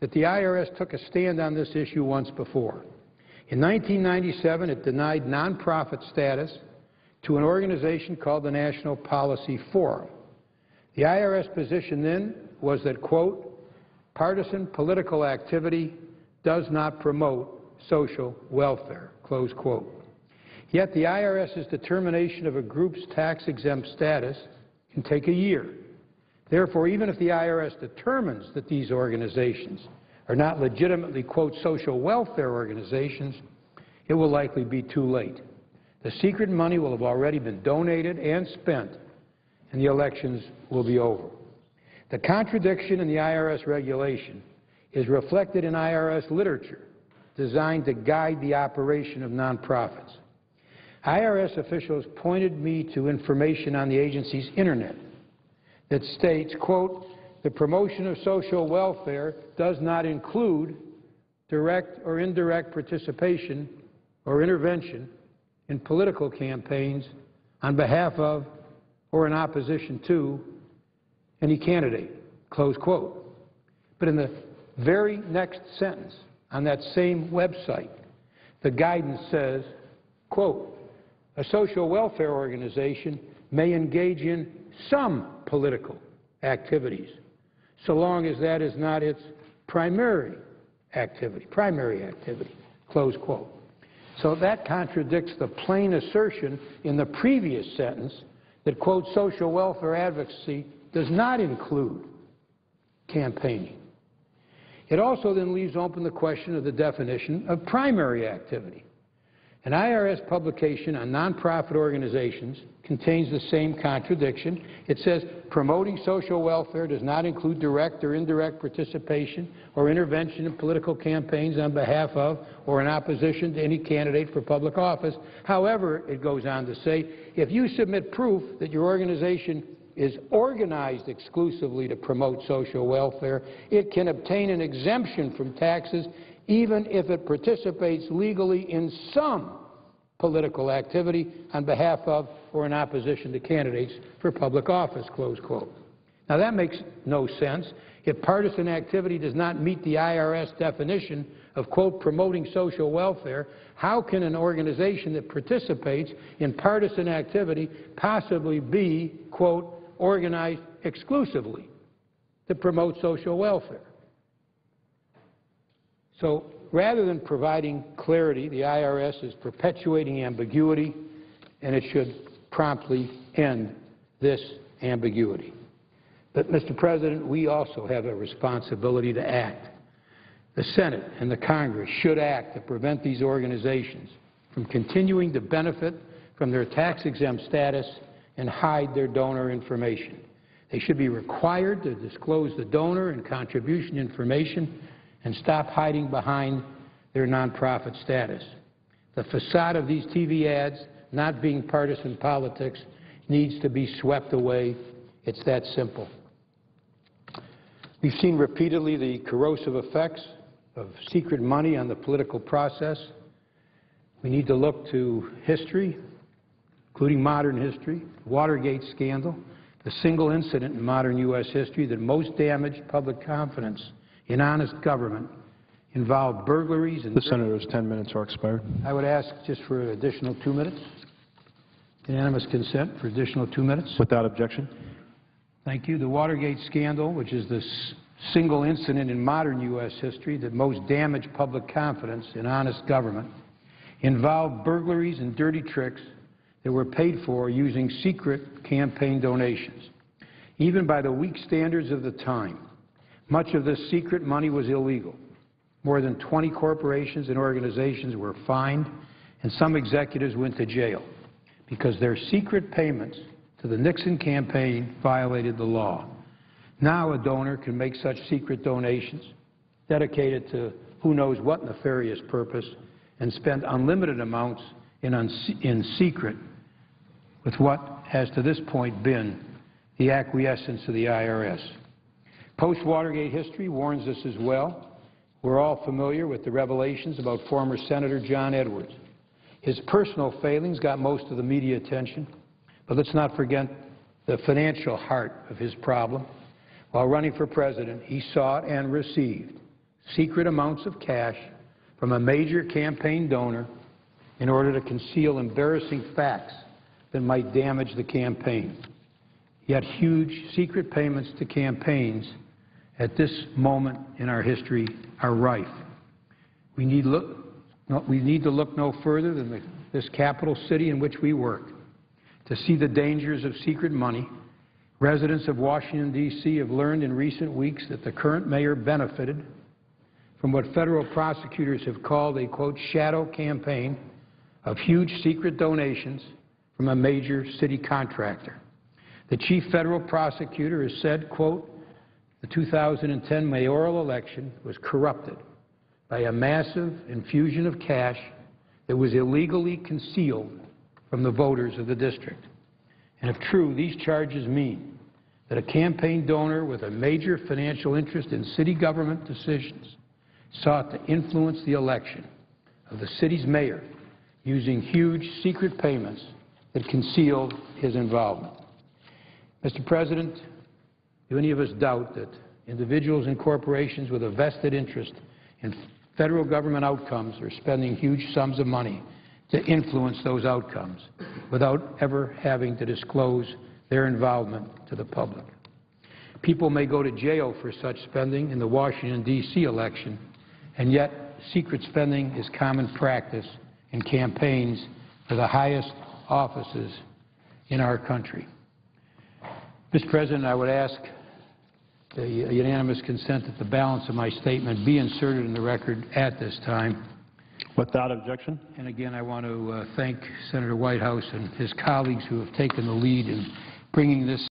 that the IRS took a stand on this issue once before. In 1997, it denied nonprofit status to an organization called the National Policy Forum. The IRS position then was that, quote, partisan political activity does not promote social welfare, close quote. Yet the IRS's determination of a group's tax-exempt status can take a year. Therefore, even if the IRS determines that these organizations are not legitimately, quote, social welfare organizations, it will likely be too late. The secret money will have already been donated and spent, and the elections will be over. The contradiction in the IRS regulation is reflected in IRS literature designed to guide the operation of nonprofits. IRS officials pointed me to information on the agency's Internet that states, quote, the promotion of social welfare does not include direct or indirect participation or intervention in political campaigns on behalf of or in opposition to any candidate, close quote. But in the very next sentence on that same website, the guidance says, quote, a social welfare organization may engage in some political activities, so long as that is not its primary activity, close quote. So that contradicts the plain assertion in the previous sentence that, quote, social welfare advocacy does not include campaigning. It also then leaves open the question of the definition of primary activity. An IRS publication on nonprofit organizations contains the same contradiction. It says promoting social welfare does not include direct or indirect participation or intervention in political campaigns on behalf of or in opposition to any candidate for public office. However, it goes on to say, if you submit proof that your organization is organized exclusively to promote social welfare, it can obtain an exemption from taxes even if it participates legally in some political activity on behalf of or in opposition to candidates for public office, close quote. Now that makes no sense. If partisan activity does not meet the IRS definition of, quote, promoting social welfare, how can an organization that participates in partisan activity possibly be, quote, organized exclusively to promote social welfare? So rather than providing clarity, the IRS is perpetuating ambiguity, and it should promptly end this ambiguity. But, Mr. President, we also have a responsibility to act. The Senate and the Congress should act to prevent these organizations from continuing to benefit from their tax-exempt status and hide their donor information. They should be required to disclose the donor and contribution information and stop hiding behind their nonprofit status. The facade of these TV ads not being partisan politics needs to be swept away. It's that simple. We've seen repeatedly the corrosive effects of secret money on the political process. We need to look to history, including modern history, Watergate scandal, the single incident in modern U.S. history that most damaged public confidence in honest government involved burglaries and...
The Senator's 10 minutes are expired.
I would ask just for an additional 2 minutes. Unanimous consent for additional 2 minutes.
Without objection.
Thank you. The Watergate scandal, which is the single incident in modern U.S. history that most damaged public confidence in honest government, involved burglaries and dirty tricks that were paid for using secret campaign donations. Even by the weak standards of the time, much of this secret money was illegal. More than 20 corporations and organizations were fined, and some executives went to jail because their secret payments to the Nixon campaign violated the law. Now a donor can make such secret donations dedicated to who knows what nefarious purpose and spend unlimited amounts in secret with what has to this point been the acquiescence of the IRS. Post-Watergate history warns us as well. We're all familiar with the revelations about former Senator John Edwards. His personal failings got most of the media attention, but let's not forget the financial heart of his problem. While running for president, he sought and received secret amounts of cash from a major campaign donor in order to conceal embarrassing facts that might damage the campaign. Yet huge secret payments to campaigns at this moment in our history are rife. We need to look no further than this capital city in which we work to see the dangers of secret money. Residents of Washington, D.C. have learned in recent weeks that the current mayor benefited from what federal prosecutors have called a, quote, shadow campaign of huge secret donations from a major city contractor. The chief federal prosecutor has said, quote, the 2010 mayoral election was corrupted by a massive infusion of cash that was illegally concealed from the voters of the district. And if true, these charges mean that a campaign donor with a major financial interest in city government decisions sought to influence the election of the city's mayor using huge secret payments that concealed his involvement. Mr. President, do any of us doubt that individuals and corporations with a vested interest in federal government outcomes are spending huge sums of money to influence those outcomes without ever having to disclose their involvement to the public? People may go to jail for such spending in the Washington, D.C. election, and yet secret spending is common practice in campaigns for the highest offices in our country. Mr. President, I would ask a unanimous consent that the balance of my statement be inserted in the record at this time.
Without objection.
And again, I want to thank Senator Whitehouse and his colleagues who have taken the lead in bringing this